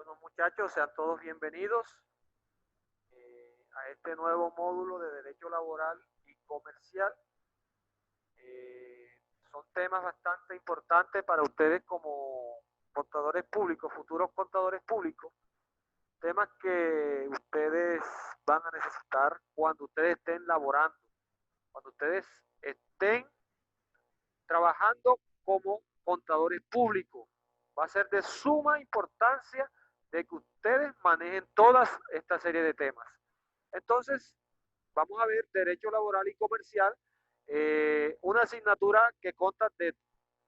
Bueno, muchachos, sean todos bienvenidos a este nuevo módulo de Derecho Laboral y Comercial. Son temas bastante importantes para ustedes como contadores públicos, futuros contadores públicos, temas que ustedes van a necesitar cuando ustedes estén laborando, cuando ustedes estén trabajando como contadores públicos. Va a ser de suma importancia de que ustedes manejen toda esta serie de temas. Entonces, vamos a ver derecho laboral y comercial, una asignatura que consta de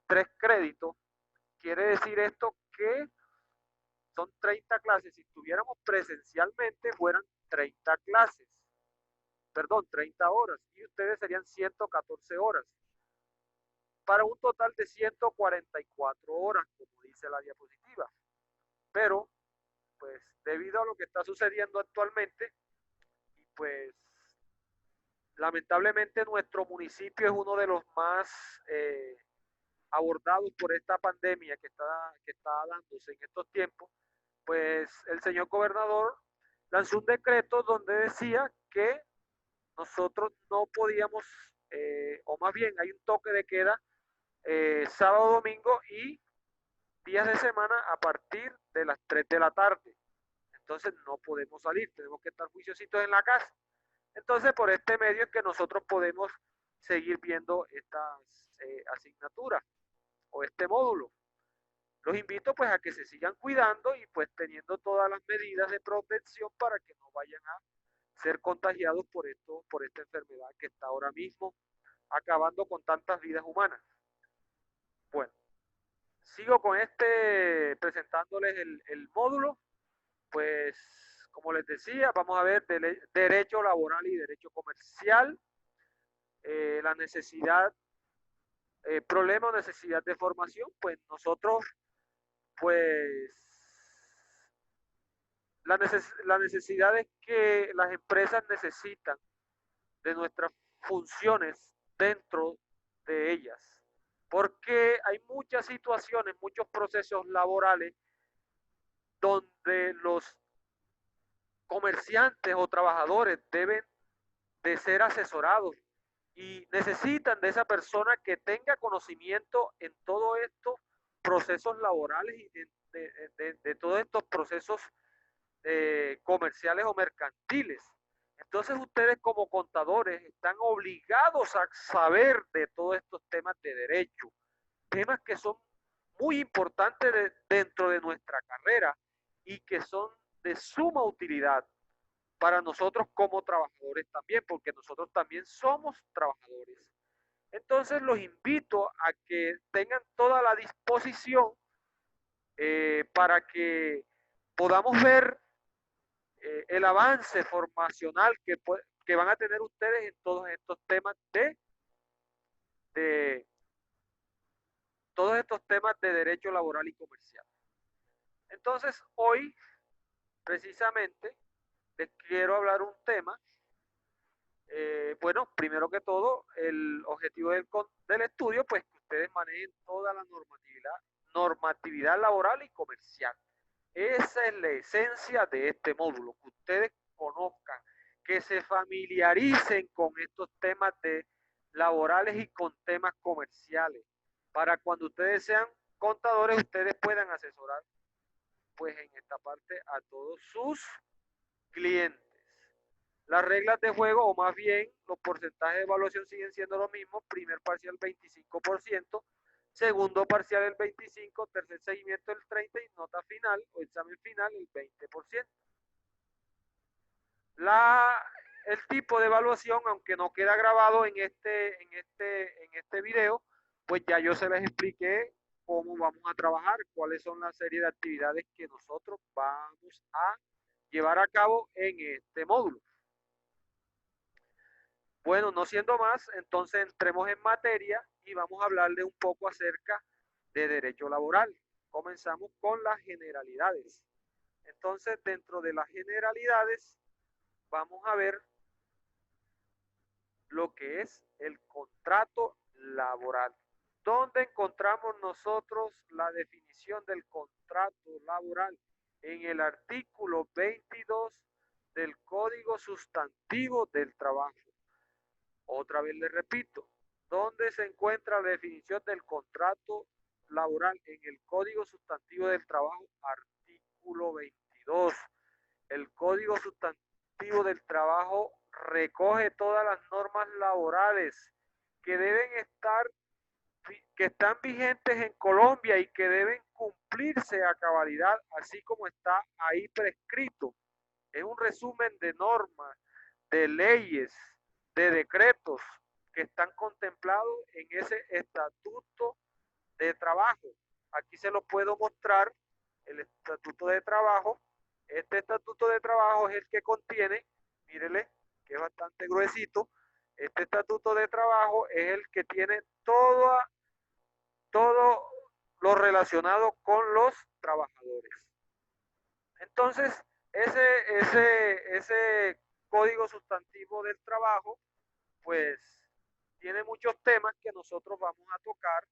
3 créditos. Quiere decir esto que son 30 clases. Si estuviéramos presencialmente, fueran 30 clases, perdón, 30 horas, y ustedes serían 114 horas, para un total de 144 horas, como dice la diapositiva. Pero, pues, debido a lo que está sucediendo actualmente, y pues lamentablemente nuestro municipio es uno de los más abordados por esta pandemia que está dándose en estos tiempos, pues el señor gobernador lanzó un decreto donde decía que nosotros no podíamos, o más bien hay un toque de queda sábado, domingo y días de semana a partir de las 3 de la tarde. Entonces no podemos salir, tenemos que estar juiciositos en la casa. Entonces, por este medio es que nosotros podemos seguir viendo estas asignaturas o este módulo. Los invito pues a que se sigan cuidando y pues teniendo todas las medidas de protección para que no vayan a ser contagiados por esta enfermedad que está ahora mismo acabando con tantas vidas humanas. Bueno, sigo con presentándoles el módulo. Pues como les decía, vamos a ver derecho laboral y derecho comercial, la necesidad, problema o necesidad de formación. Pues nosotros, pues la necesidad es que las empresas necesitan de nuestras funciones dentro de ellas, porque hay muchas situaciones, muchos procesos laborales donde los comerciantes o trabajadores deben de ser asesorados y necesitan de esa persona que tenga conocimiento en todos estos procesos laborales y de todos estos procesos comerciales o mercantiles. Entonces ustedes como contadores están obligados a saber de todos estos temas de derecho, temas que son muy importantes dentro de nuestra carrera y que son de suma utilidad para nosotros como trabajadores también, porque nosotros también somos trabajadores. Entonces los invito a que tengan toda la disposición para que podamos ver el avance formacional que van a tener ustedes en todos estos temas de todos estos temas de derecho laboral y comercial. Entonces, hoy, precisamente, les quiero hablar un tema. Bueno, primero que todo, el objetivo del estudio, pues que ustedes manejen toda la normatividad laboral y comercial. Esa es la esencia de este módulo, que ustedes conozcan, que se familiaricen con estos temas laborales y con temas comerciales, para cuando ustedes sean contadores, ustedes puedan asesorar, pues en esta parte a todos sus clientes. Las reglas de juego, o más bien los porcentajes de evaluación siguen siendo los mismos. Primer parcial 25%, segundo parcial el 25%, tercer seguimiento el 30% y nota final o examen final el 20%. El tipo de evaluación, aunque no queda grabado en este video, pues ya yo se les expliqué cómo vamos a trabajar, cuáles son las series de actividades que nosotros vamos a llevar a cabo en este módulo. Bueno, no siendo más, entonces entremos en materia y vamos a hablarle un poco acerca de derecho laboral. Comenzamos con las generalidades. Entonces, dentro de las generalidades, vamos a ver lo que es el contrato laboral. ¿Dónde encontramos nosotros la definición del contrato laboral? en el artículo 22 del Código Sustantivo del Trabajo. Otra vez le repito, ¿dónde se encuentra la definición del contrato laboral? En el Código Sustantivo del Trabajo, artículo 22. El Código Sustantivo del Trabajo recoge todas las normas laborales que deben estar, que están vigentes en Colombia y que deben cumplirse a cabalidad, así como está ahí prescrito. Es un resumen de normas, de leyes, de decretos que están contemplados en ese estatuto de trabajo. Aquí se lo puedo mostrar, el estatuto de trabajo. Este estatuto de trabajo es el que contiene, mírele, que es bastante gruesito. Este estatuto de trabajo es el que tiene todo lo relacionado con los trabajadores. Entonces, ese código sustantivo del trabajo, pues, tiene muchos temas que nosotros vamos a tocar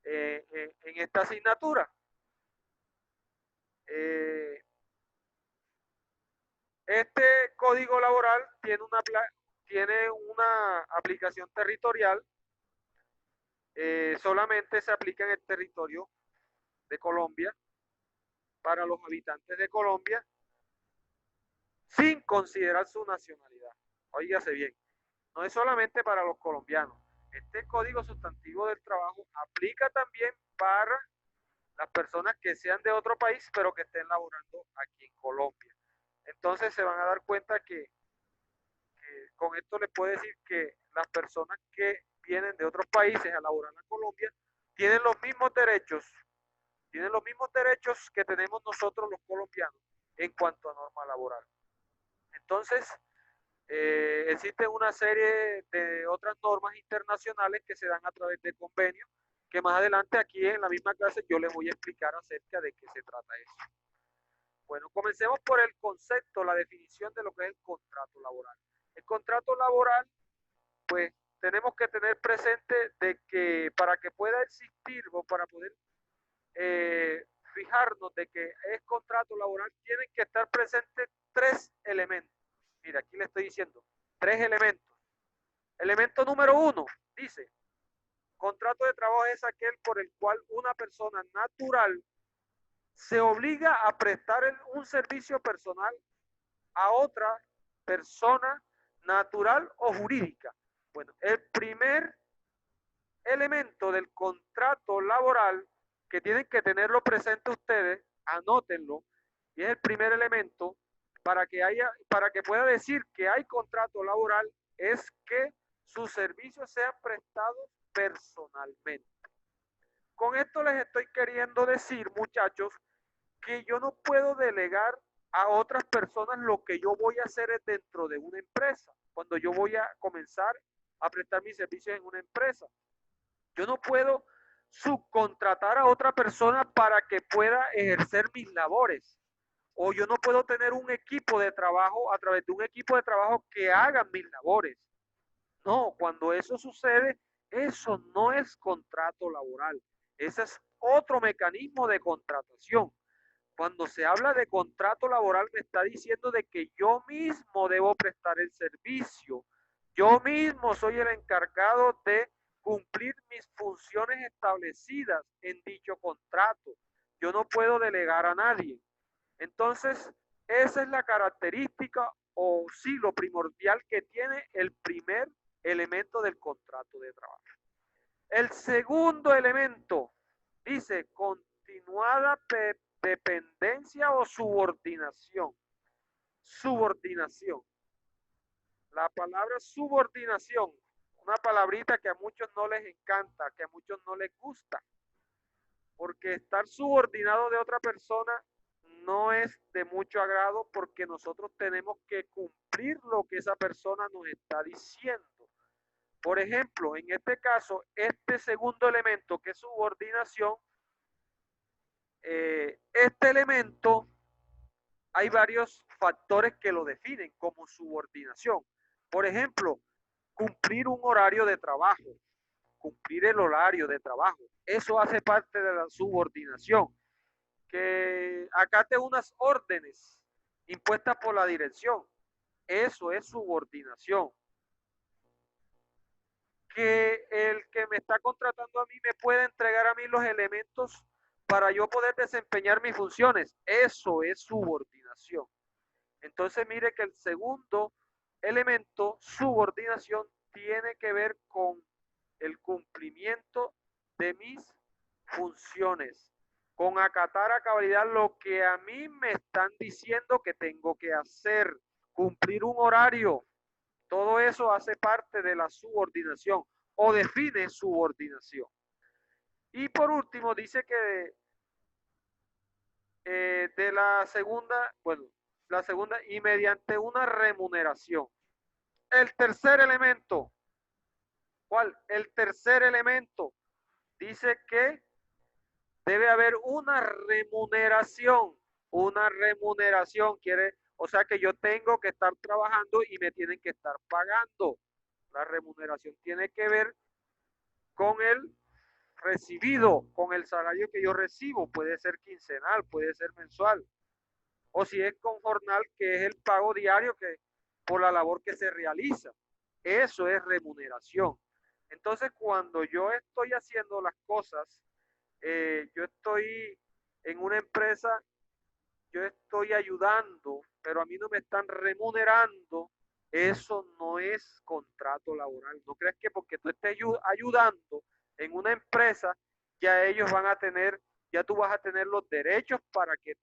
en esta asignatura. Este código laboral tiene una aplicación territorial, solamente se aplica en el territorio de Colombia, para los habitantes de Colombia, sin considerar su nacionalidad. Óigase bien, no es solamente para los colombianos. Este código sustantivo del trabajo aplica también para las personas que sean de otro país, pero que estén laborando aquí en Colombia. Entonces se van a dar cuenta que con esto les puedo decir que las personas que vienen de otros países a laborar en Colombia tienen los mismos derechos que tenemos nosotros los colombianos en cuanto a norma laboral. Entonces, existe una serie de otras normas internacionales que se dan a través de convenios, que más adelante aquí en la misma clase yo les voy a explicar acerca de qué se trata eso. Bueno, comencemos por el concepto, la definición de lo que es el contrato laboral. El contrato laboral, pues tenemos que tener presente de que para que pueda existir o para poder fijarnos de que es contrato laboral, tienen que estar presentes tres elementos. Mira, aquí le estoy diciendo, tres elementos. Elemento número uno, dice, contrato de trabajo es aquel por el cual una persona natural se obliga a prestar un servicio personal a otra persona natural o jurídica. Bueno, el primer elemento del contrato laboral que tienen que tenerlo presente ustedes, anótenlo, y es el primer elemento para que pueda decir que hay contrato laboral, es que sus servicios sean prestados personalmente. Con esto les estoy queriendo decir, muchachos, que yo no puedo delegar a otras personas lo que yo voy a hacer dentro de una empresa. Cuando yo voy a comenzar a prestar mis servicios en una empresa, yo no puedo subcontratar a otra persona para que pueda ejercer mis labores. O yo no puedo tener un equipo de trabajo a través de un equipo de trabajo que haga mis labores. No, cuando eso sucede, eso no es contrato laboral. Ese es otro mecanismo de contratación. Cuando se habla de contrato laboral, me está diciendo de que yo mismo debo prestar el servicio. Yo mismo soy el encargado de cumplir mis funciones establecidas en dicho contrato. Yo no puedo delegar a nadie. Entonces, esa es la característica o sí lo primordial que tiene el primer elemento del contrato de trabajo. El segundo elemento dice continuada dependencia o subordinación. Subordinación. La palabra subordinación, una palabrita que a muchos no les encanta, que a muchos no les gusta, porque estar subordinado de otra persona no es de mucho agrado porque nosotros tenemos que cumplir lo que esa persona nos está diciendo. Por ejemplo, en este caso, este segundo elemento que es subordinación, este elemento, hay varios factores que lo definen como subordinación. Por ejemplo, cumplir un horario de trabajo, cumplir el horario de trabajo. Eso hace parte de la subordinación. Que acate unas órdenes impuestas por la dirección. Eso es subordinación. Que el que me está contratando a mí me pueda entregar a mí los elementos para yo poder desempeñar mis funciones. Eso es subordinación. Entonces mire que el segundo elemento, subordinación, tiene que ver con el cumplimiento de mis funciones, con acatar a cabalidad lo que a mí me están diciendo que tengo que hacer, cumplir un horario. Todo eso hace parte de la subordinación o define subordinación. Y por último dice que de la segunda, bueno, la segunda y mediante una remuneración. El tercer elemento, ¿cuál? El tercer elemento dice que debe haber una remuneración quiere, o sea que yo tengo que estar trabajando y me tienen que estar pagando. La remuneración tiene que ver con el recibido, con el salario que yo recibo, puede ser quincenal, puede ser mensual, o si es con jornal, que es el pago diario que por la labor que se realiza. Eso es remuneración. Entonces, cuando yo estoy haciendo las cosas, yo estoy en una empresa, yo estoy ayudando, pero a mí no me están remunerando, eso no es contrato laboral. No creas que porque tú estés ayudando en una empresa, ya ellos van a tener, ya tú vas a tener los derechos para que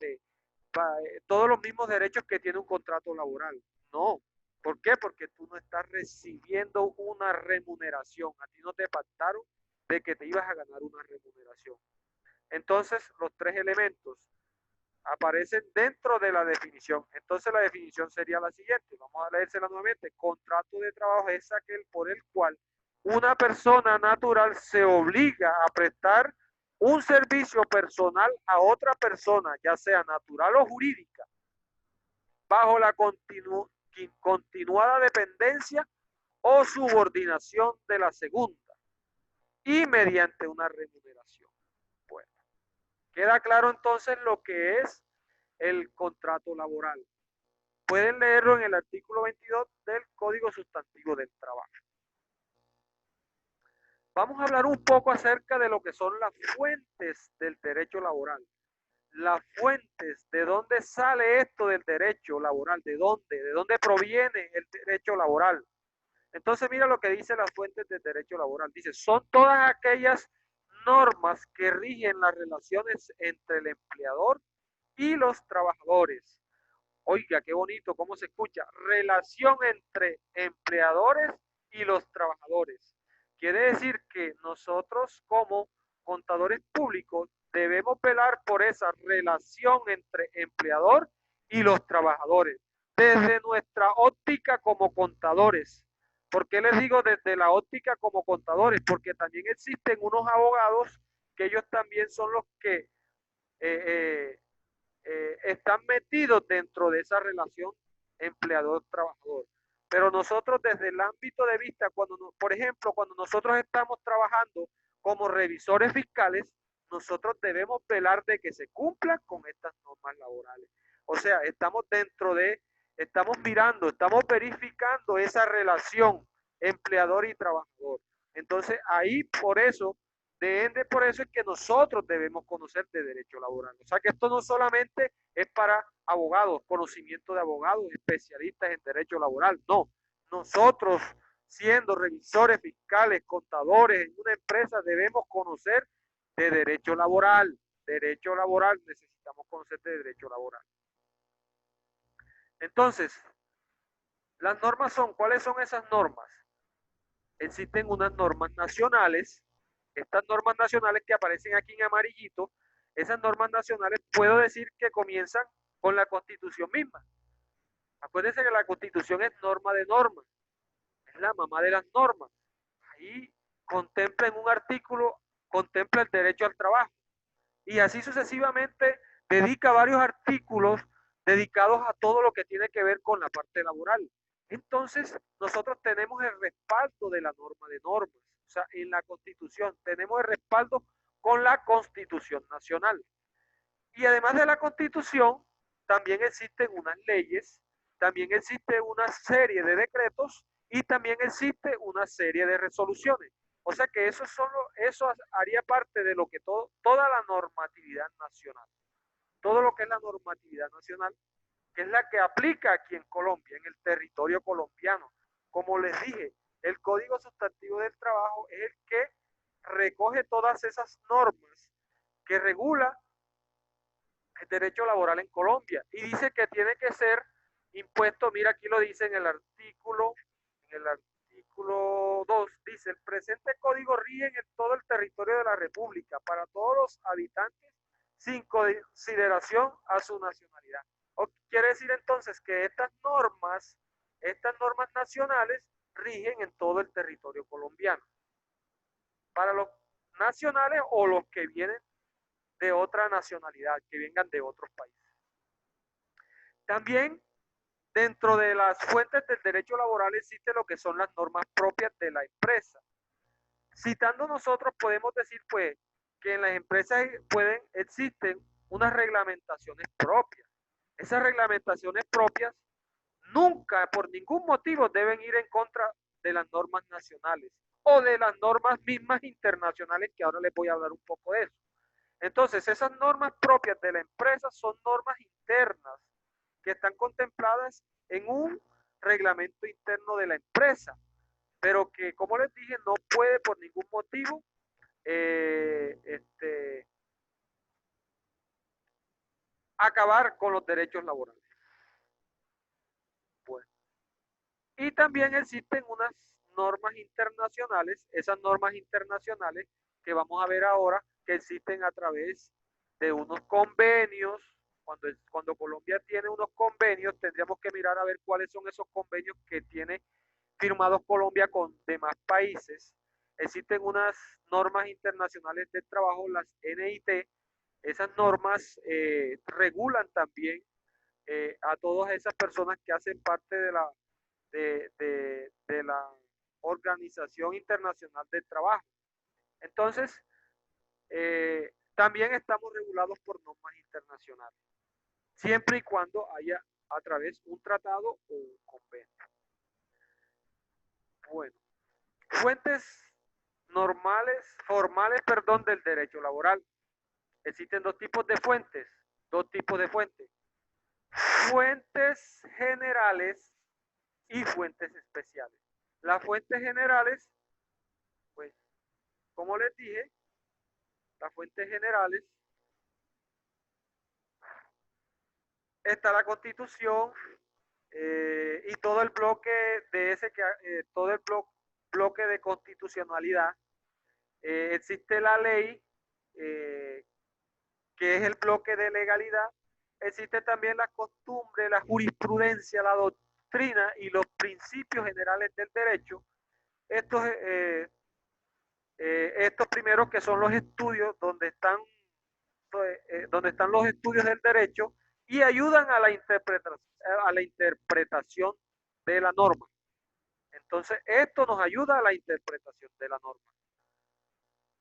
todos los mismos derechos que tiene un contrato laboral. No. ¿Por qué? Porque tú no estás recibiendo una remuneración. A ti no te pactaron de que te ibas a ganar una remuneración. Entonces, los tres elementos aparecen dentro de la definición. Entonces, la definición sería la siguiente. Vamos a leérsela nuevamente. Contrato de trabajo es aquel por el cual una persona natural se obliga a prestar un servicio personal a otra persona, ya sea natural o jurídica, bajo la continuada dependencia o subordinación de la segunda y mediante una remuneración. Bueno, queda claro entonces lo que es el contrato laboral. Pueden leerlo en el artículo 22 del Código Sustantivo del Trabajo. Vamos a hablar un poco acerca de lo que son las fuentes del derecho laboral. Las fuentes, ¿de dónde sale esto del derecho laboral? ¿De dónde? ¿De dónde proviene el derecho laboral? Entonces mira lo que dice las fuentes del derecho laboral. Dice, son todas aquellas normas que rigen las relaciones entre el empleador y los trabajadores. Oiga, qué bonito, cómo se escucha. Relación entre empleadores y los trabajadores. Quiere decir que nosotros como contadores públicos debemos velar por esa relación entre empleador y los trabajadores, desde nuestra óptica como contadores. ¿Por qué les digo desde la óptica como contadores? Porque también existen unos abogados que ellos también son los que eh, están metidos dentro de esa relación empleador-trabajador. Pero nosotros desde el ámbito de vista, por ejemplo, cuando nosotros estamos trabajando como revisores fiscales, nosotros debemos velar de que se cumplan con estas normas laborales. O sea, estamos mirando, estamos verificando esa relación empleador y trabajador. Entonces, ahí por eso es que nosotros debemos conocer de derecho laboral. O sea que esto no solamente es para abogados, conocimiento de abogados, especialistas en derecho laboral. No, nosotros siendo revisores fiscales, contadores en una empresa, debemos conocer de derecho laboral. Derecho laboral, necesitamos conocer de derecho laboral. Entonces, las normas son, ¿cuáles son esas normas? Existen unas normas nacionales. Estas normas nacionales que aparecen aquí en amarillito, esas normas nacionales puedo decir que comienzan con la Constitución misma. Acuérdense que la Constitución es norma de normas, es la mamá de las normas. Ahí contempla en un artículo, contempla el derecho al trabajo. Y así sucesivamente dedica varios artículos dedicados a todo lo que tiene que ver con la parte laboral. Entonces, nosotros tenemos el respaldo de la norma de normas. O sea, en la Constitución tenemos el respaldo con la Constitución Nacional. Y además de la Constitución, también existen unas leyes, también existe una serie de decretos y también existe una serie de resoluciones. O sea que eso haría parte de lo que toda la normatividad nacional, todo lo que es la normatividad nacional, que es la que aplica aquí en Colombia, en el territorio colombiano. Como les dije, el Código Sustantivo del Trabajo es el que recoge todas esas normas que regula el derecho laboral en Colombia y dice que tiene que ser impuesto, mira aquí lo dice en el artículo 2, dice, el presente código rige en todo el territorio de la República para todos los habitantes sin consideración a su nacionalidad. O quiere decir entonces que estas normas nacionales rigen en todo el territorio colombiano. Para los nacionales o los que vienen de otra nacionalidad, que vengan de otros países. También dentro de las fuentes del derecho laboral existe lo que son las normas propias de la empresa. Citando nosotros podemos decir pues que en las empresas existen unas reglamentaciones propias. Esas reglamentaciones propias nunca por ningún motivo deben ir en contra de las normas nacionales o de las normas mismas internacionales, que ahora les voy a hablar un poco de eso. Entonces, esas normas propias de la empresa son normas internas que están contempladas en un reglamento interno de la empresa, pero que, como les dije, no puede por ningún motivo acabar con los derechos laborales. Bueno. Y también existen unas normas internacionales, esas normas internacionales que vamos a ver ahora, que existen a través de unos convenios. Cuando Colombia tiene unos convenios, tendríamos que mirar a ver cuáles son esos convenios que tiene firmados Colombia con demás países. Existen unas normas internacionales del trabajo, las NIT. Esas normas regulan también a todas esas personas que hacen parte de la Organización Internacional del Trabajo. Entonces, también estamos regulados por normas internacionales, siempre y cuando haya a través un tratado o un convenio. Bueno, fuentes formales, del derecho laboral. Existen dos tipos de fuentes, fuentes generales y fuentes especiales. Las fuentes generales, pues, como les dije, las fuentes generales, está la Constitución y todo el bloque de todo el bloque de constitucionalidad. Existe la ley, que es el bloque de legalidad. Existe también la costumbre, la jurisprudencia, la doctrina y los principios generales del derecho. Estos primeros, que son los estudios donde están los estudios del derecho y ayudan a la interpretación de la norma. Entonces, esto nos ayuda a la interpretación de la norma.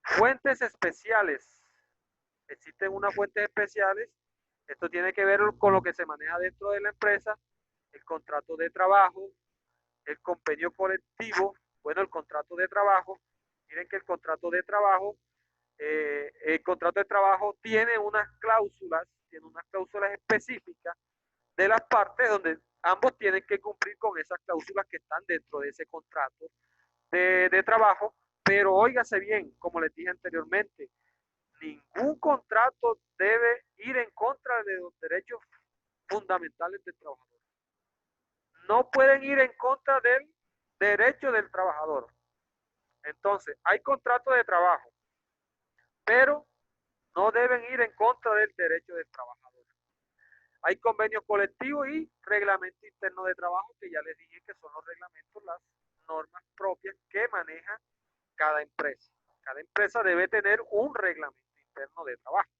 Fuentes especiales. Existen unas fuentes especiales. Esto tiene que ver con lo que se maneja dentro de la empresa, el contrato de trabajo, el convenio colectivo. Bueno, el contrato de trabajo. Miren que el contrato de trabajo tiene unas cláusulas específicas de las partes donde ambos tienen que cumplir con esas cláusulas que están dentro de ese contrato de trabajo, pero óigase bien, como les dije anteriormente, ningún contrato debe ir en contra de los derechos fundamentales del trabajador. No pueden ir en contra del derecho del trabajador. Entonces, hay contratos de trabajo, pero no deben ir en contra del derecho del trabajador. Hay convenios colectivos y reglamento interno de trabajo, que ya les dije que son los reglamentos, las normas propias que maneja cada empresa. Cada empresa debe tener un reglamento interno de trabajo.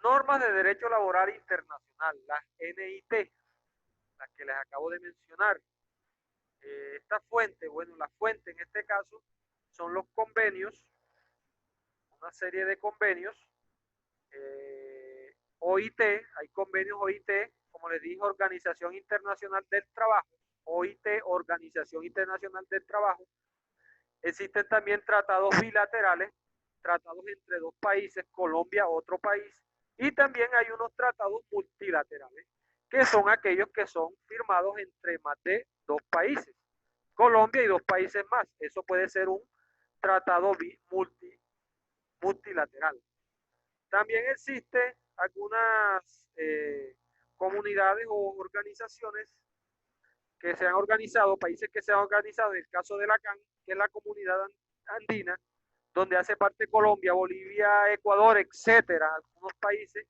Normas de derecho laboral internacional, las NIT, las que les acabo de mencionar. Esta fuente, bueno, la fuente en este caso son los convenios una serie de convenios, OIT, hay convenios OIT, como les dije, Organización Internacional del Trabajo, OIT, Organización Internacional del Trabajo. Existen también tratados bilaterales, tratados entre dos países, Colombia, otro país, y también hay unos tratados multilaterales, que son aquellos que son firmados entre más de dos países, Colombia y dos países más. Eso puede ser un tratado multilateral. También existe algunas comunidades o organizaciones que se han organizado, países que se han organizado, en el caso de la CAN, que es la comunidad andina, donde hace parte Colombia, Bolivia, Ecuador, etcétera, algunos países,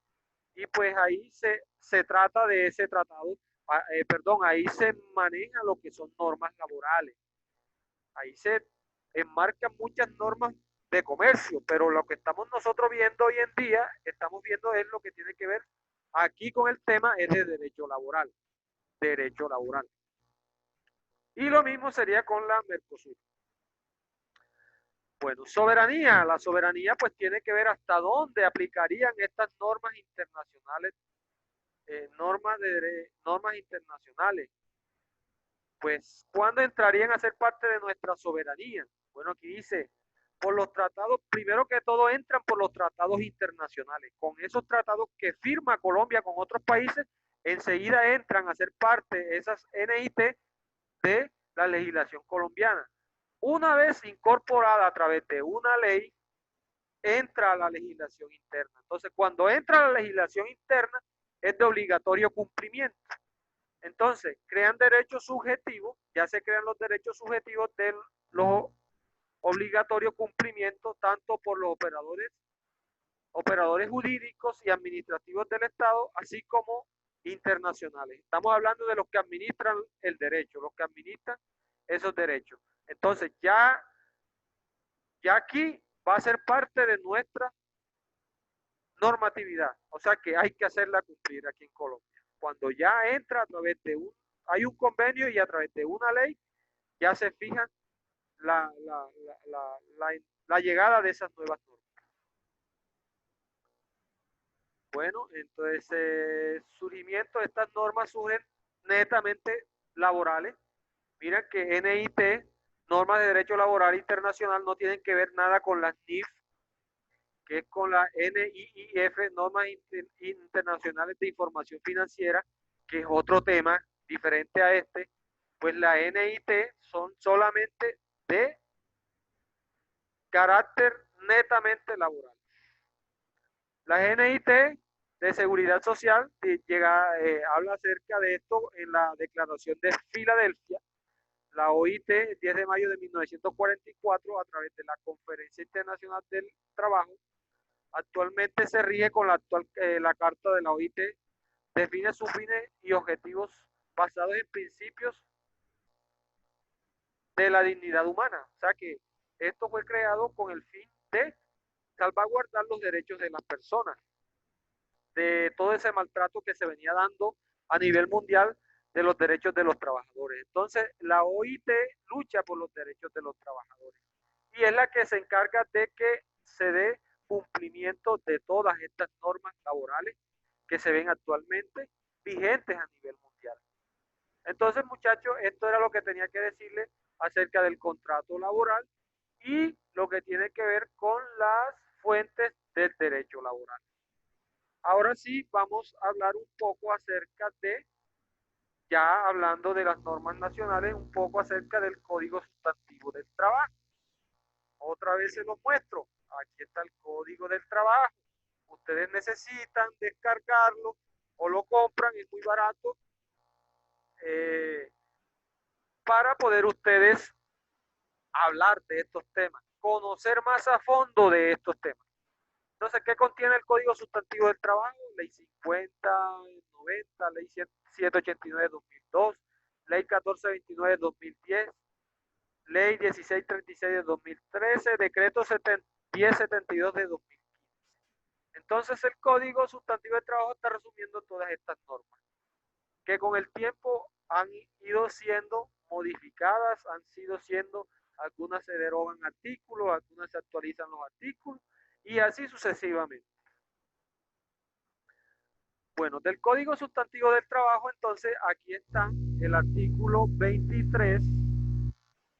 y pues ahí se trata de ese tratado, perdón, ahí se maneja lo que son normas laborales, ahí se enmarcan muchas normas de comercio, pero lo que estamos nosotros viendo hoy en día, estamos viendo es lo que tiene que ver aquí con el tema es de derecho laboral, derecho laboral. Y lo mismo sería con la Mercosur. Bueno, soberanía. La soberanía pues tiene que ver hasta dónde aplicarían estas normas internacionales, normas internacionales. Pues, ¿cuándo entrarían a ser parte de nuestra soberanía? Bueno, aquí dice, por los tratados, primero que todo entran por los tratados internacionales. Con esos tratados que firma Colombia con otros países, enseguida entran a ser parte esas NIT de la legislación colombiana. Una vez incorporada a través de una ley, entra a la legislación interna. Entonces, cuando entra a la legislación interna, es de obligatorio cumplimiento. Entonces, crean derechos subjetivos, ya se crean los derechos subjetivos de los obligatorios cumplimiento tanto por los operadores jurídicos y administrativos del Estado, así como internacionales. Estamos hablando de los que administran el derecho, los que administran esos derechos. Entonces, ya aquí va a ser parte de nuestra normatividad, o sea que hay que hacerla cumplir aquí en Colombia. Cuando ya entra a través de hay un convenio y a través de una ley, ya se fija la, la, la llegada de esas nuevas normas. Bueno, entonces surgimiento de estas normas surgen netamente laborales. Miren que NIT, normas de derecho laboral internacional, no tienen que ver nada con las NIF, que es con la NIIF, normas internacionales de información financiera, que es otro tema diferente a este. Pues la NIT son solamente de carácter netamente laboral. La NIT de Seguridad Social habla acerca de esto en la Declaración de Filadelfia, la OIT, el 10 de mayo de 1944, a través de la Conferencia Internacional del Trabajo. Actualmente se rige con la Carta de la OIT, define sus fines y objetivos basados en principios de la dignidad humana. O sea que esto fue creado con el fin de salvaguardar los derechos de las personas, de todo ese maltrato que se venía dando a nivel mundial de los derechos de los trabajadores. Entonces, la OIT lucha por los derechos de los trabajadores y es la que se encarga de que se dé cumplimiento de todas estas normas laborales que se ven actualmente vigentes a nivel mundial. Entonces, muchachos, esto era lo que tenía que decirles acerca del contrato laboral y lo que tiene que ver con las fuentes del derecho laboral. Ahora sí, vamos a hablar un poco acerca de, ya hablando de las normas nacionales, un poco acerca del Código Sustantivo del Trabajo. Otra vez se los muestro. Aquí está el Código del Trabajo. Ustedes necesitan descargarlo o lo compran, es muy barato, para poder ustedes hablar de estos temas, conocer más a fondo de estos temas. Entonces, ¿qué contiene el Código Sustantivo del Trabajo? Ley 50, 90, Ley 789 de 2002, Ley 1429 de 2010, Ley 1636 de 2013, Decreto 1072 de 2015. Entonces, el Código Sustantivo del Trabajo está resumiendo todas estas normas, que con el tiempo han ido siendo modificadas, algunas se derogan artículos, algunas se actualizan los artículos, y así sucesivamente. Bueno, del Código Sustantivo del Trabajo, entonces aquí está el artículo 23,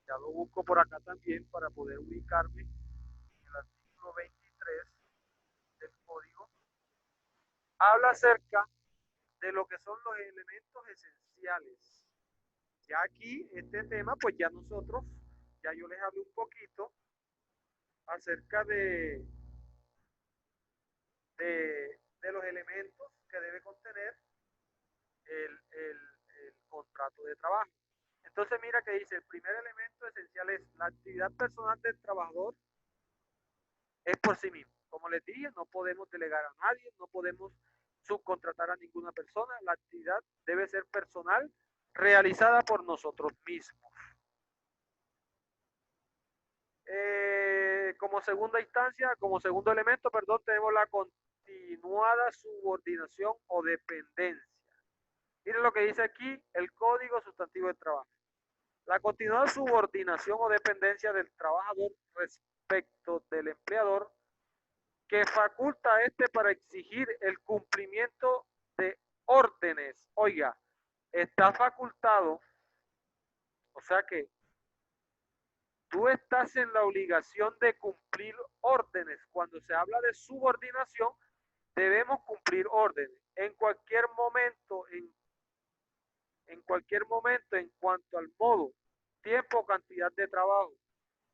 ya lo busco por acá también para poder ubicarme, el artículo 23 del Código, habla acerca de lo que son los elementos esenciales. Ya aquí, este tema, pues ya nosotros, ya yo les hablé un poquito acerca de los elementos que debe contener el, el, el contrato de trabajo. Entonces mira que dice, el primer elemento esencial es la actividad personal del trabajador es por sí mismo. Como les dije, no podemos delegar a nadie, no podemos subcontratar a ninguna persona, la actividad debe ser personal, realizada por nosotros mismos. Como segunda instancia, como segundo elemento, perdón, tenemos la continuada subordinación o dependencia. Miren lo que dice aquí el Código Sustantivo de Trabajo. La continuada subordinación o dependencia del trabajador respecto del empleador que faculta a este para exigir el cumplimiento de órdenes. Oiga, está facultado, o sea que tú estás en la obligación de cumplir órdenes. Cuando se habla de subordinación, debemos cumplir órdenes. En cualquier momento, en cuanto al modo, tiempo, cantidad de trabajo,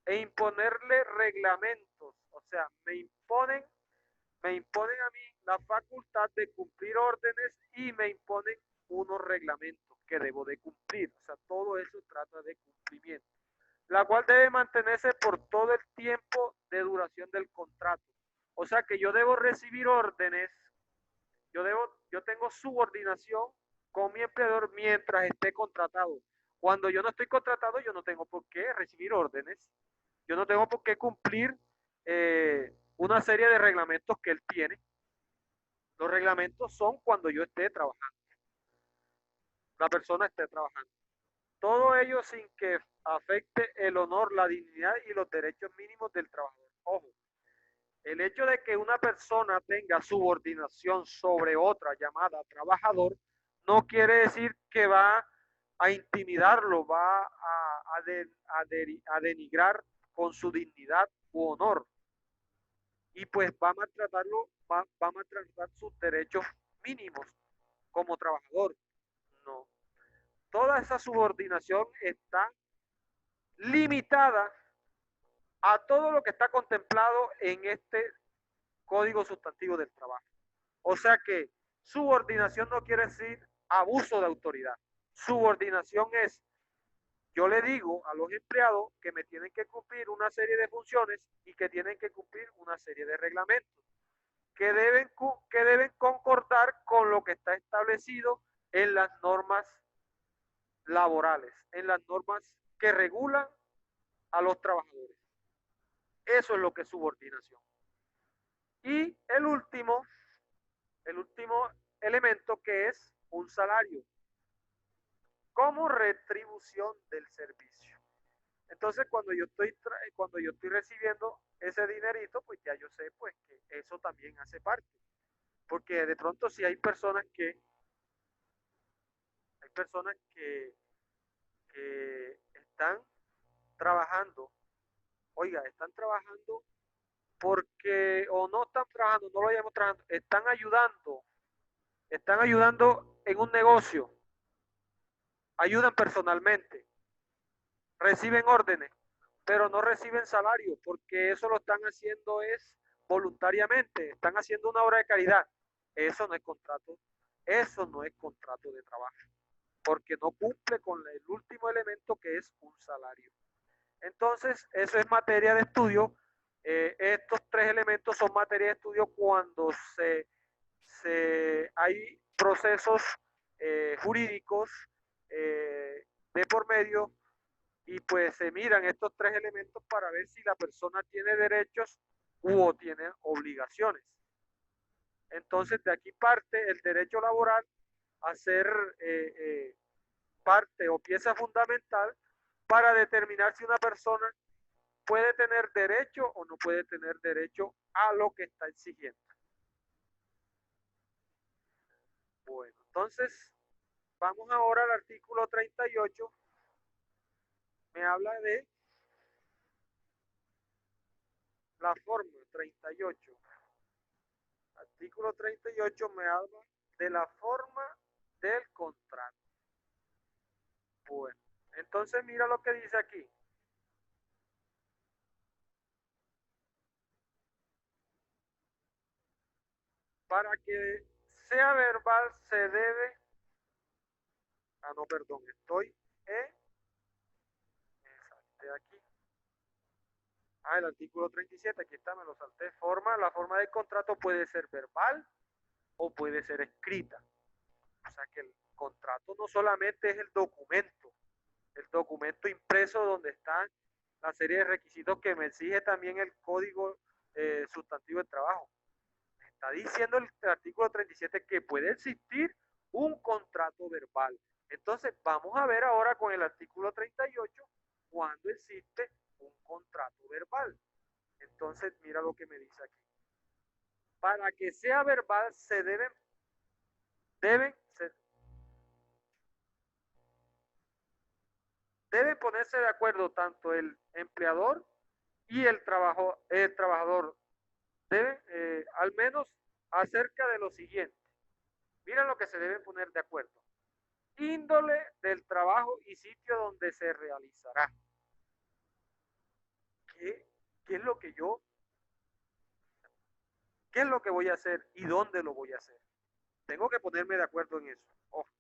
e imponerle reglamentos. O sea, me imponen a mí la facultad de cumplir órdenes y me imponen unos reglamentos que debo de cumplir. O sea, todo eso trata de cumplimiento, la cual debe mantenerse por todo el tiempo de duración del contrato. O sea que yo debo recibir órdenes, yo tengo subordinación con mi empleador mientras esté contratado. Cuando yo no estoy contratado, yo no tengo por qué recibir órdenes, yo no tengo por qué cumplir una serie de reglamentos que él tiene. Los reglamentos son cuando yo esté trabajando, la persona esté trabajando. Todo ello sin que afecte el honor, la dignidad y los derechos mínimos del trabajador. Ojo, el hecho de que una persona tenga subordinación sobre otra llamada trabajador no quiere decir que va a intimidarlo, va a denigrar con su dignidad u honor. Y pues va a maltratarlo, va a maltratar sus derechos mínimos como trabajador. No. Toda esa subordinación está limitada a todo lo que está contemplado en este Código Sustantivo del Trabajo. O sea que subordinación no quiere decir abuso de autoridad. Subordinación es, yo le digo a los empleados que me tienen que cumplir una serie de funciones y que tienen que cumplir una serie de reglamentos que deben concordar con lo que está establecido en las normas laborales, en las normas que regulan a los trabajadores. Eso es lo que es subordinación. Y el último elemento que es un salario como retribución del servicio. Entonces, cuando yo estoy recibiendo ese dinerito, pues ya yo sé pues que eso también hace parte. Porque de pronto si hay personas que están trabajando, oiga, están trabajando porque, o no están trabajando, no lo llamo trabajando, están ayudando en un negocio, ayudan personalmente, reciben órdenes, pero no reciben salario, porque eso lo están haciendo es voluntariamente, están haciendo una obra de caridad. Eso no es contrato, eso no es contrato de trabajo, porque no cumple con el último elemento que es un salario. Entonces, eso es materia de estudio. Estos tres elementos son materia de estudio cuando hay procesos jurídicos de por medio y pues se miran estos tres elementos para ver si la persona tiene derechos u tiene obligaciones. Entonces, de aquí parte el derecho laboral a ser parte o pieza fundamental para determinar si una persona puede tener derecho o no puede tener derecho a lo que está exigiendo. Bueno, entonces vamos ahora al artículo 38. Me habla de la forma 38. Artículo 38 me habla de la forma del contrato. Bueno, entonces mira lo que dice aquí. Para que sea verbal se debe, no, perdón, estoy de aquí. El artículo 37, aquí está, me lo salté. La forma del contrato puede ser verbal o puede ser escrita. O sea que el contrato no solamente es el documento impreso donde están la serie de requisitos que me exige también el código sustantivo de trabajo. Está diciendo el artículo 37 que puede existir un contrato verbal. Entonces vamos a ver ahora con el artículo 38 cuando existe un contrato verbal. Entonces mira lo que me dice aquí. Para que sea verbal se deben ponerse de acuerdo tanto el empleador y el trabajador. Deben al menos acerca de lo siguiente. Mira lo que se deben poner de acuerdo. Índole del trabajo y sitio donde se realizará. ¿Qué es lo que qué es lo que voy a hacer y dónde lo voy a hacer? Tengo que ponerme de acuerdo en eso. Ojo.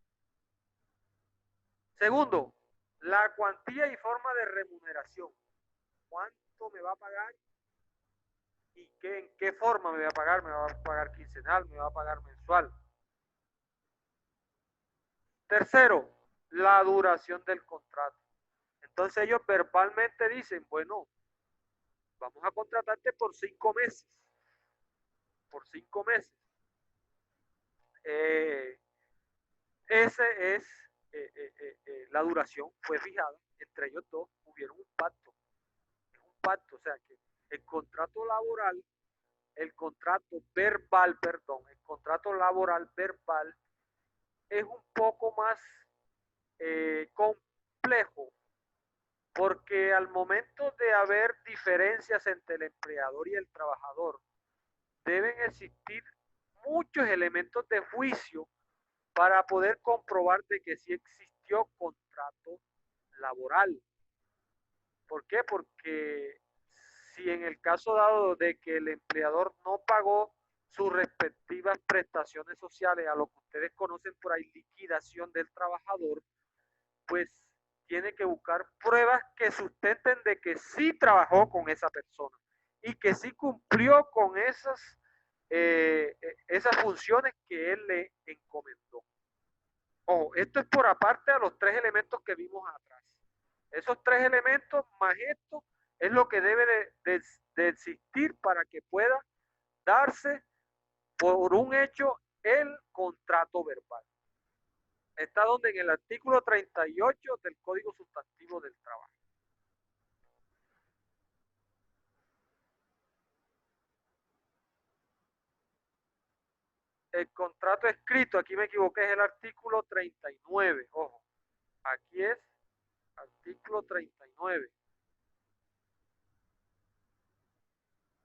Segundo, la cuantía y forma de remuneración. ¿Cuánto me va a pagar y en qué forma me va a pagar? ¿Me va a pagar quincenal? ¿Me va a pagar mensual? Tercero, la duración del contrato. Entonces ellos verbalmente dicen, bueno, vamos a contratarte por 5 meses. Por 5 meses. Eh, ese es la duración, fue fijada entre ellos dos, hubieron un pacto. Es un pacto, o sea que el contrato laboral, el contrato verbal, perdón, el contrato laboral verbal es un poco más complejo porque al momento de haber diferencias entre el empleador y el trabajador, deben existir muchos elementos de juicio para poder comprobar de que sí existió contrato laboral. ¿Por qué? Porque si en el caso dado de que el empleador no pagó sus respectivas prestaciones sociales, a lo que ustedes conocen por ahí, liquidación del trabajador, pues tiene que buscar pruebas que sustenten de que sí trabajó con esa persona y que sí cumplió con esas funciones que él le encomendó. Ojo, esto es por aparte a los tres elementos que vimos atrás. Esos tres elementos más esto es lo que debe de existir para que pueda darse por un hecho el contrato verbal. Está donde en el artículo 38 del Código Sustantivo del Trabajo. El contrato escrito, aquí me equivoqué, es el artículo 39. Ojo, aquí es artículo 39.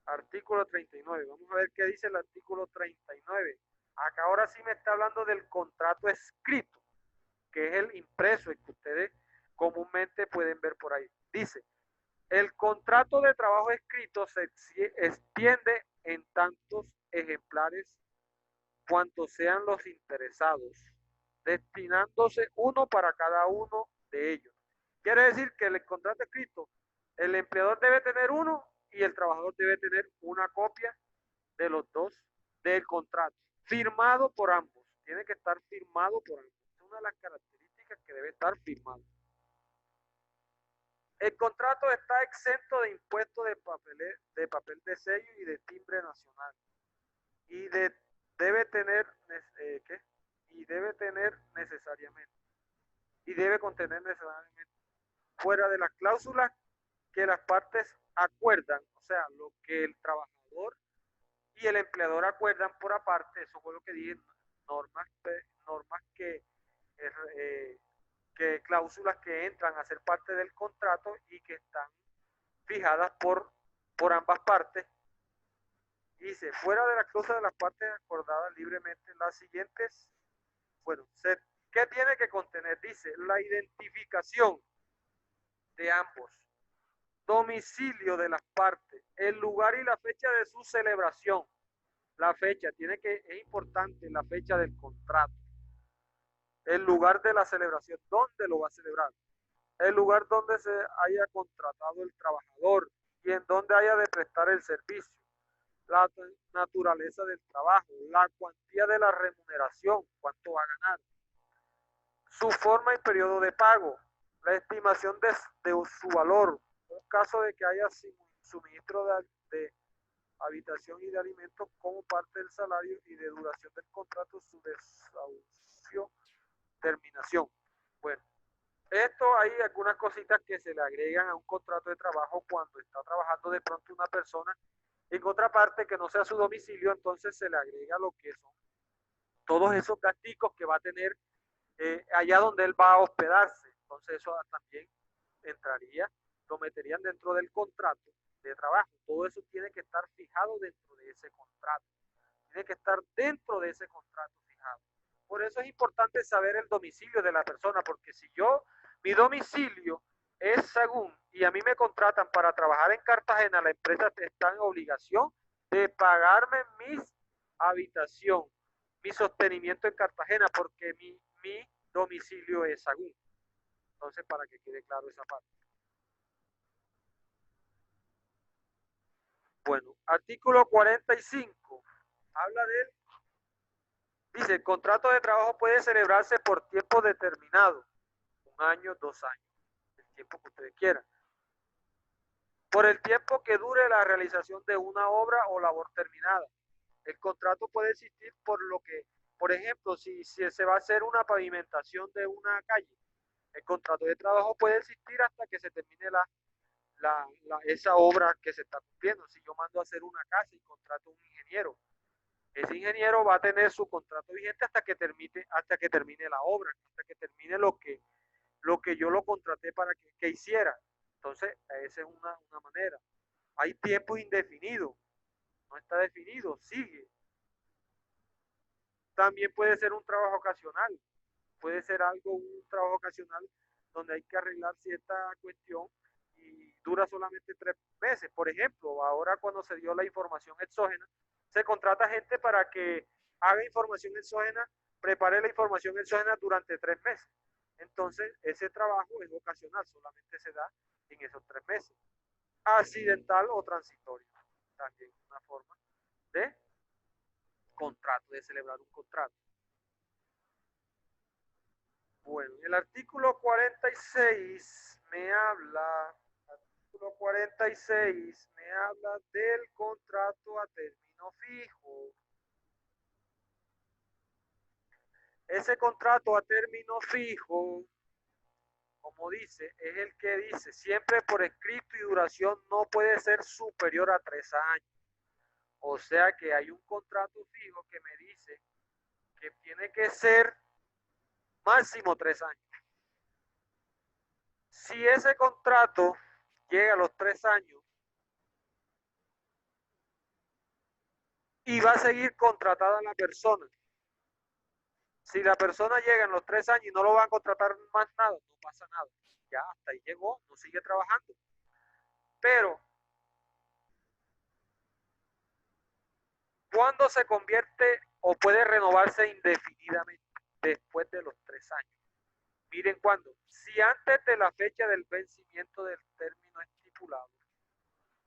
Artículo 39. Vamos a ver qué dice el artículo 39. Acá ahora sí me está hablando del contrato escrito, que es el impreso, el que ustedes comúnmente pueden ver por ahí. Dice, el contrato de trabajo escrito se extiende en tantos ejemplares cuantos sean los interesados, destinándose uno para cada uno de ellos. Quiere decir que el contrato escrito, el empleador debe tener uno y el trabajador debe tener una copia de los dos del contrato, firmado por ambos. Tiene que estar firmado por ambos. Es una de las características que debe estar firmado. El contrato está exento de impuestos de papel de sello y de timbre nacional. Y debe tener, ¿qué? Y debe tener necesariamente. Y debe contener necesariamente, fuera de las cláusulas que las partes acuerdan, o sea, lo que el trabajador y el empleador acuerdan por aparte, eso fue lo que dije, normas eh, que cláusulas que entran a ser parte del contrato y que están fijadas por ambas partes. Dice, fuera de la cláusula de las partes acordadas libremente, las siguientes, bueno, ¿qué tiene que contener? Dice, la identificación de ambos, domicilio de las partes, el lugar y la fecha de su celebración. La fecha, es importante la fecha del contrato, el lugar de la celebración, dónde lo va a celebrar, el lugar donde se haya contratado el trabajador y en donde haya de prestar el servicio, la naturaleza del trabajo, la cuantía de la remuneración, cuánto va a ganar, su forma y periodo de pago, la estimación de su valor, un caso de que haya suministro de habitación y de alimentos como parte del salario y de duración del contrato, su desahucio, terminación. Bueno, esto hay algunas cositas que se le agregan a un contrato de trabajo cuando está trabajando de pronto una persona en otra parte que no sea su domicilio, entonces se le agrega lo que son todos esos gastos que va a tener allá donde él va a hospedarse. Entonces eso también entraría, lo meterían dentro del contrato de trabajo. Todo eso tiene que estar fijado dentro de ese contrato. Tiene que estar dentro de ese contrato fijado. Por eso es importante saber el domicilio de la persona, porque si mi domicilio es Sagún y a mí me contratan para trabajar en Cartagena, la empresa está en obligación de pagarme mi habitación, mi sostenimiento en Cartagena, porque mi domicilio es Sagún. Entonces, para que quede claro esa parte. Bueno, artículo 45. Habla de Dice, el contrato de trabajo puede celebrarse por tiempo determinado, 1 año, 2 años, el tiempo que ustedes quieran. Por el tiempo que dure la realización de una obra o labor terminada. El contrato puede existir por ejemplo, si se va a hacer una pavimentación de una calle, el contrato de trabajo puede existir hasta que se termine esa obra que se está cumpliendo. Si yo mando a hacer una casa y contrato a un ingeniero, ese ingeniero va a tener su contrato vigente hasta que termine la obra, hasta que termine lo que yo lo contraté para que hiciera. Entonces, esa es una manera. Hay tiempo indefinido, no está definido, sigue. También puede ser un trabajo ocasional, puede ser un trabajo ocasional donde hay que arreglar cierta cuestión y dura solamente 3 meses. Por ejemplo, ahora cuando se dio la información exógena, se contrata gente para que haga información exógena, prepare la información exógena durante 3 meses. Entonces, ese trabajo es ocasional, solamente se da en esos 3 meses. Accidental o transitorio, también una forma de contrato, de celebrar un contrato. Bueno, el artículo 46 artículo 46 me habla del contrato a término fijo. Ese contrato a término fijo, como dice, es el que dice, siempre por escrito y duración no puede ser superior a 3 años. O sea que hay un contrato fijo que me dice que tiene que ser máximo 3 años. Si ese contrato llega a los 3 años y va a seguir contratada la persona, si la persona llega en los 3 años y no lo van a contratar más nada, no pasa nada. Ya hasta ahí llegó, no sigue trabajando. Pero, ¿cuándo se convierte o puede renovarse indefinidamente? Después de los 3 años. Miren cuándo. Si antes de la fecha del vencimiento del término estipulado,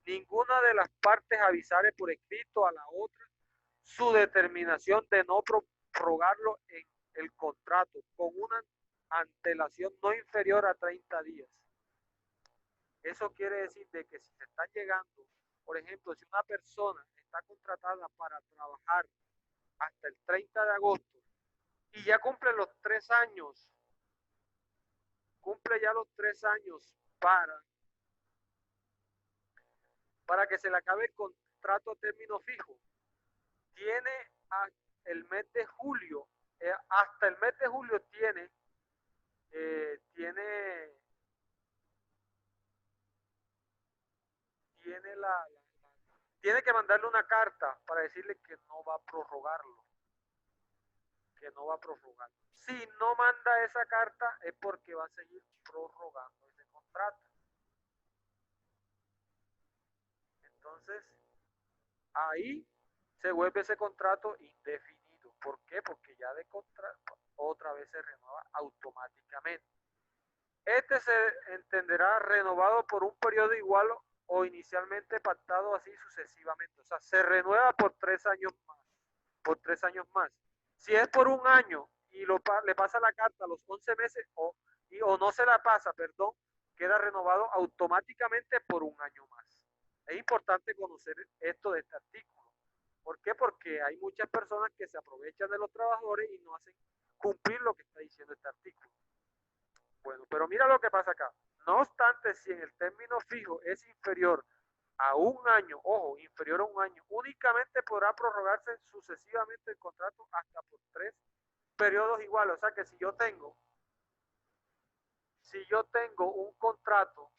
ninguna de las partes avisare por escrito a la otra su determinación de no prorrogarlo en el contrato con una antelación no inferior a 30 días. Eso quiere decir de que si se está llegando, por ejemplo, si una persona está contratada para trabajar hasta el 30 de agosto y ya cumple los 3 años, cumple ya los 3 años para para que se le acabe el contrato a término fijo, tiene el mes de julio, hasta el mes de julio tiene, eh, tiene, tiene tiene que mandarle una carta para decirle que no va a prorrogarlo, que no va a prorrogar. Si no manda esa carta es porque va a seguir prorrogando ese contrato. Entonces, ahí se vuelve ese contrato indefinido. ¿Por qué? Porque ya de contrato otra vez se renueva automáticamente. Este se entenderá renovado por un periodo igual o inicialmente pactado así sucesivamente. O sea, se renueva por 3 años más. Por 3 años más. Si es por un año y le pasa la carta a los 11 meses o no se la pasa, perdón, queda renovado automáticamente por un año más. Es importante conocer esto de este artículo. ¿Por qué? Porque hay muchas personas que se aprovechan de los trabajadores y no hacen cumplir lo que está diciendo este artículo. Bueno, pero mira lo que pasa acá. No obstante, si en el término fijo es inferior a un año, ojo, inferior a un año, únicamente podrá prorrogarse sucesivamente el contrato hasta por 3 periodos iguales. O sea que si yo tengo un contrato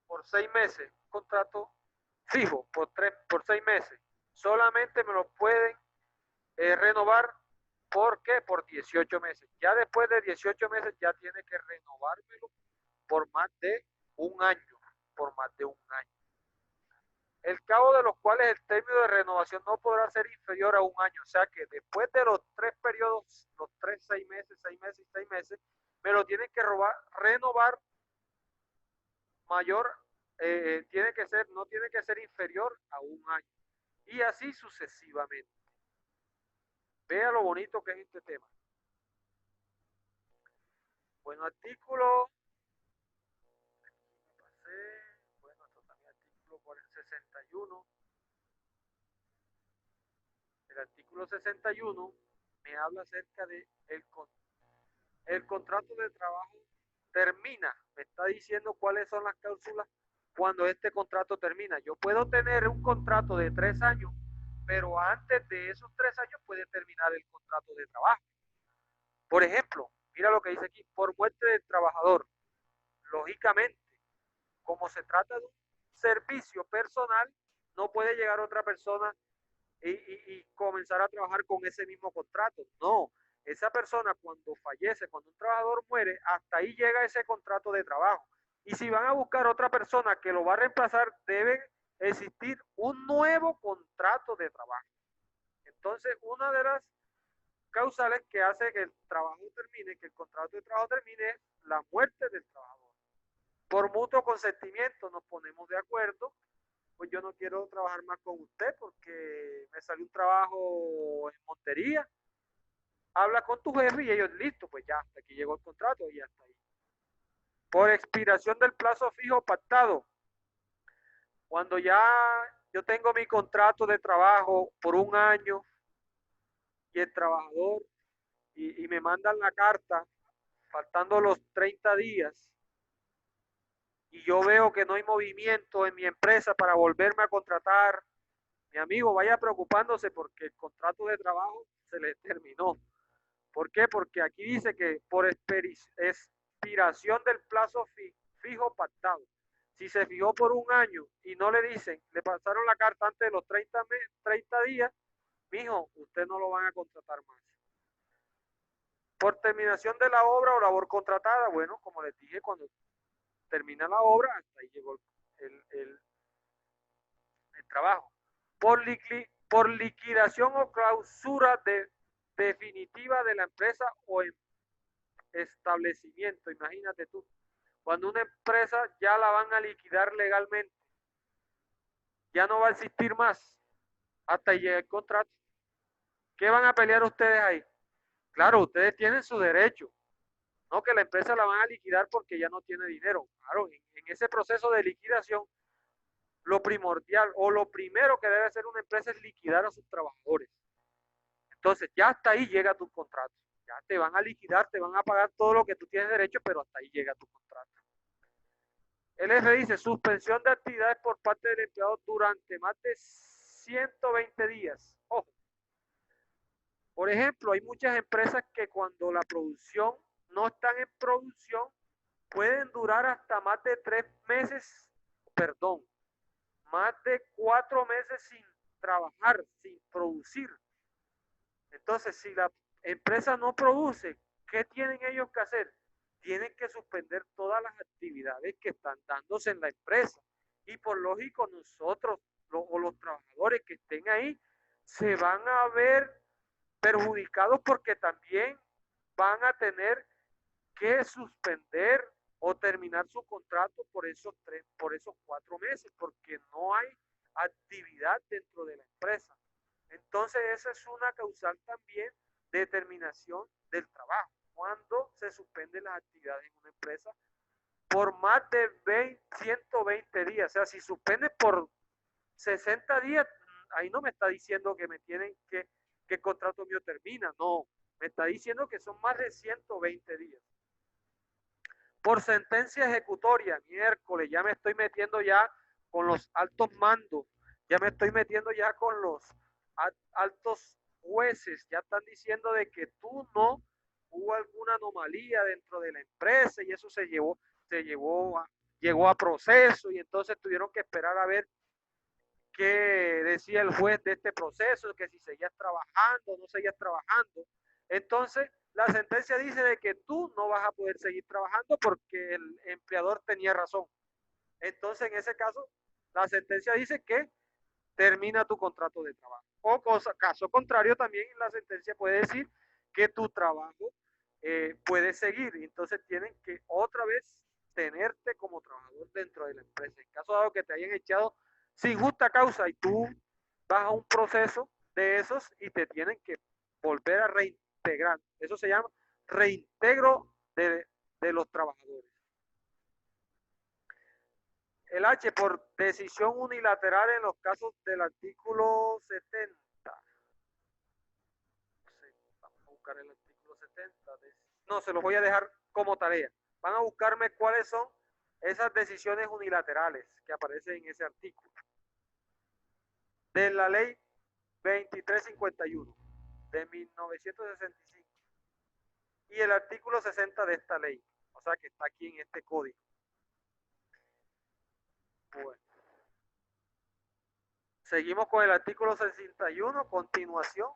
por 6 meses, un contrato fijo por 6 meses, solamente me lo pueden renovar. ¿Por qué? Por 18 meses. Ya después de 18 meses ya tiene que renovármelo por más de un año, por más de un año. El cabo de los cuales el término de renovación no podrá ser inferior a un año. O sea que después de los 3 periodos, los 6 meses, 6 meses y 6 meses, me lo tienen que renovar mayor, no tiene que ser inferior a un año. Y así sucesivamente. Vea lo bonito que es este tema. Bueno, artículo, bueno, esto también artículo 61. El artículo 61 me habla acerca de el contrato de trabajo termina. Me está diciendo cuáles son las cláusulas cuando este contrato termina. Yo puedo tener un contrato de 3 años, pero antes de esos 3 años puede terminar el contrato de trabajo. Por ejemplo, mira lo que dice aquí, por muerte del trabajador. Lógicamente, como se trata de un servicio personal, no puede llegar otra persona y comenzar a trabajar con ese mismo contrato. No, esa persona cuando fallece, cuando un trabajador muere, hasta ahí llega ese contrato de trabajo. Y si van a buscar otra persona que lo va a reemplazar, debe existir un nuevo contrato de trabajo. Entonces, una de las causales que hace que el trabajo termine, que el contrato de trabajo termine, es la muerte del trabajador. Por mutuo consentimiento nos ponemos de acuerdo, pues yo no quiero trabajar más con usted porque me salió un trabajo en Montería. Habla con tu jefe y ellos, listo, pues ya, hasta aquí llegó el contrato y hasta ahí. Por expiración del plazo fijo pactado, cuando ya yo tengo mi contrato de trabajo por un año y el trabajador, y me mandan la carta faltando los 30 días, y yo veo que no hay movimiento en mi empresa para volverme a contratar, mi amigo, vaya preocupándose porque el contrato de trabajo se le terminó. ¿Por qué? Porque aquí dice que por expiración del plazo fijo pactado. Si se fijó por un año y no le dicen, le pasaron la carta antes de los 30 días, mijo, usted no lo van a contratar más. Por terminación de la obra o labor contratada, bueno, como les dije, cuando termina la obra, hasta ahí llegó el trabajo. Por liquidación o clausura definitiva de la empresa o establecimiento. Imagínate tú, cuando una empresa ya la van a liquidar legalmente, ya no va a existir más hasta llegue el contrato. ¿Qué van a pelear ustedes ahí? Claro, ustedes tienen su derecho, no que la empresa la van a liquidar porque ya no tiene dinero. Claro, en ese proceso de liquidación, lo primordial o lo primero que debe hacer una empresa es liquidar a sus trabajadores. Entonces, ya hasta ahí llega tu contrato. Ya te van a liquidar, te van a pagar todo lo que tú tienes derecho, pero hasta ahí llega tu contrato. El F dice suspensión de actividades por parte del empleado durante más de 120 días. Ojo, por ejemplo, hay muchas empresas que cuando la producción no están en producción pueden durar hasta más de 3 meses, perdón, más de 4 meses sin trabajar, sin producir. Entonces, si la empresa no produce, ¿qué tienen ellos que hacer? Tienen que suspender todas las actividades que están dándose en la empresa. Y por lógico, nosotros o los trabajadores que estén ahí se van a ver perjudicados porque también van a tener que suspender o terminar su contrato por esos 4 meses, porque no hay actividad dentro de la empresa. Entonces, esa es una causal también de terminación del trabajo. Cuando se suspenden las actividades en una empresa por más de 120 días. O sea, si suspende por 60 días, ahí no me está diciendo que me tienen que el contrato mío termina. No, me está diciendo que son más de 120 días. Por sentencia ejecutoria, miércoles, ya me estoy metiendo ya con los altos mandos, ya me estoy metiendo ya con los altos jueces, ya están diciendo de que tú no hubo alguna anomalía dentro de la empresa y eso llegó a proceso y entonces tuvieron que esperar a ver qué decía el juez de este proceso, que si seguías trabajando o no seguías trabajando. Entonces, la sentencia dice de que tú no vas a poder seguir trabajando porque el empleador tenía razón. Entonces, en ese caso, la sentencia dice que termina tu contrato de trabajo. O caso contrario, también la sentencia puede decir que tu trabajo puede seguir. Entonces, tienen que otra vez tenerte como trabajador dentro de la empresa. En caso dado que te hayan echado sin justa causa y tú vas a un proceso de esos y te tienen que volver a reintegrar. Eso se llama reintegro de los trabajadores. El H por decisión unilateral en los casos del artículo 70. Vamos a buscar el artículo 70. No, se los voy a dejar como tarea. Van a buscarme cuáles son esas decisiones unilaterales que aparecen en ese artículo. De la ley 2351 de 1965 y el artículo 60 de esta ley. O sea que está aquí en este código. Bueno. Seguimos con el artículo 61, continuación.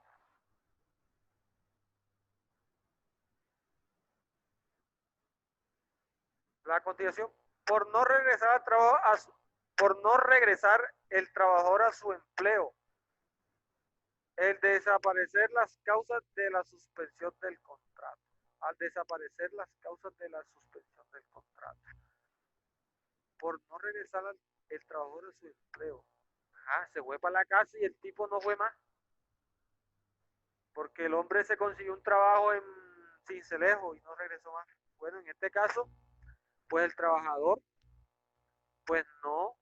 La continuación, por no regresar al trabajo, por no regresar el trabajador a su empleo, el desaparecer las causas de la suspensión del contrato, al desaparecer las causas de la suspensión del contrato, por no regresar el trabajador a su empleo. Se fue para la casa y el tipo no fue más, porque el hombre se consiguió un trabajo en Cincelejo y no regresó más. Bueno, en este caso, pues el trabajador, pues no,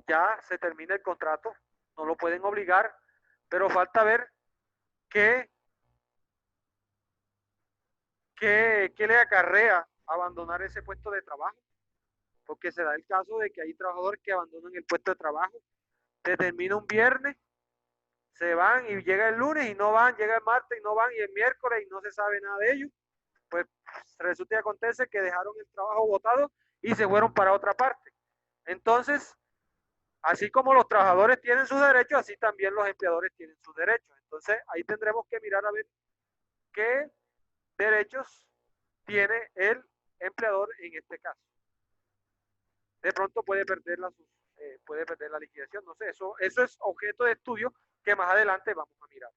ya se termina el contrato, no lo pueden obligar, pero falta ver qué, qué le acarrea abandonar ese puesto de trabajo, porque se da el caso de que hay trabajadores que abandonan el puesto de trabajo, se termina un viernes, se van y llega el lunes y no van, llega el martes y no van y el miércoles y no se sabe nada de ellos, pues resulta y acontece que dejaron el trabajo botado y se fueron para otra parte. Entonces, así como los trabajadores tienen sus derechos, así también los empleadores tienen sus derechos. Entonces, ahí tendremos que mirar a ver qué derechos tiene el empleador en este caso. De pronto puede perder la liquidación, no sé, eso es objeto de estudio que más adelante vamos a mirar.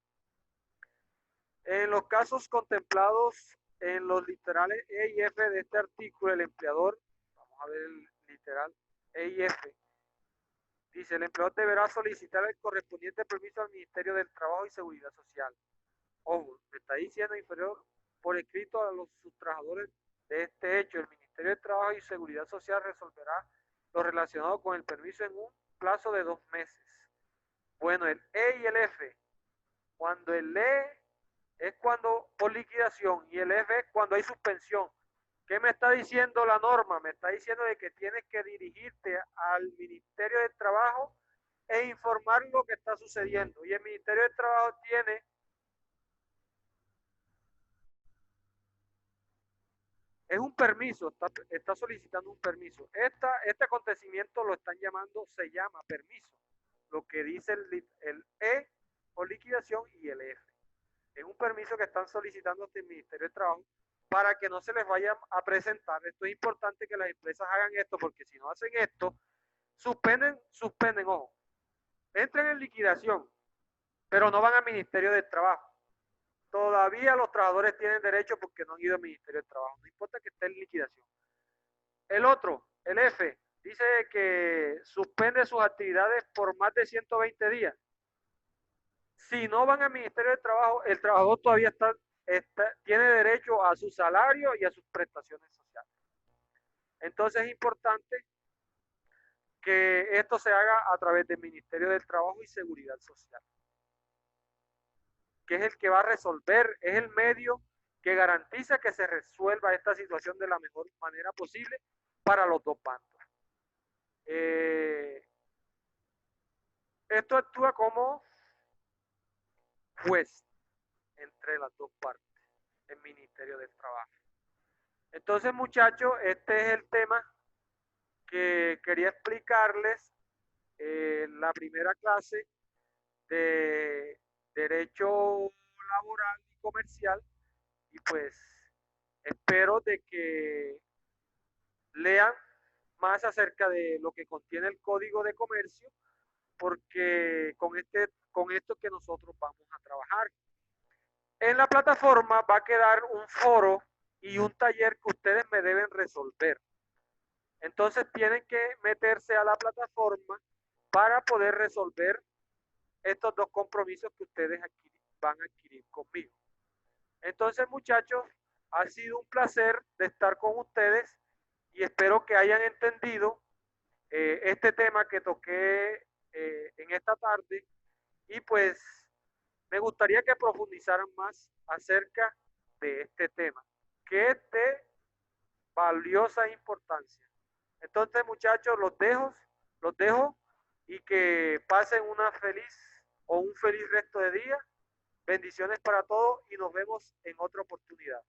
En los casos contemplados en los literales E y F de este artículo, el empleador, vamos a ver el literal E y F, dice, el empleador deberá solicitar el correspondiente permiso al Ministerio del Trabajo y Seguridad Social. Ojo, me está diciendo inferior por escrito a los trabajadores de este hecho. El Ministerio de Trabajo y Seguridad Social resolverá lo relacionado con el permiso en un plazo de 2 meses. Bueno, el E y el F. Cuando el E es cuando por liquidación y el F es cuando hay suspensión. ¿Qué me está diciendo la norma? Me está diciendo de que tienes que dirigirte al Ministerio de Trabajo e informar lo que está sucediendo. Y el Ministerio de Trabajo es un permiso, está solicitando un permiso. Este acontecimiento lo están llamando, se llama permiso, lo que dice el E o liquidación y el F. Es un permiso que están solicitando ante el Ministerio de Trabajo para que no se les vaya a presentar. Esto es importante que las empresas hagan esto, porque si no hacen esto, suspenden, ojo, entran en liquidación, pero no van al Ministerio del Trabajo. Todavía los trabajadores tienen derecho porque no han ido al Ministerio del Trabajo, no importa que esté en liquidación. El otro, el F, dice que suspende sus actividades por más de 120 días. Si no van al Ministerio de Trabajo, el trabajador todavía tiene derecho a su salario y a sus prestaciones sociales. Entonces es importante que esto se haga a través del Ministerio del Trabajo y Seguridad Social, que es el que va a resolver, es el medio que garantiza que se resuelva esta situación de la mejor manera posible para los dos bandos. Eh, Esto actúa como juez entre las dos partes, el Ministerio del Trabajo. Entonces, muchachos, este es el tema que quería explicarles en la primera clase de Derecho Laboral y Comercial, y pues espero de que lean más acerca de lo que contiene el Código de Comercio, porque con esto que nosotros vamos a trabajar. En la plataforma va a quedar un foro y un taller que ustedes me deben resolver. Entonces tienen que meterse a la plataforma para poder resolver estos dos compromisos que ustedes van a adquirir conmigo. Entonces, muchachos, ha sido un placer de estar con ustedes y espero que hayan entendido este tema que toqué en esta tarde, y pues me gustaría que profundizaran más acerca de este tema, que es de valiosa importancia. Entonces, muchachos, los dejo y que pasen una feliz o un feliz resto de día. Bendiciones para todos y nos vemos en otra oportunidad.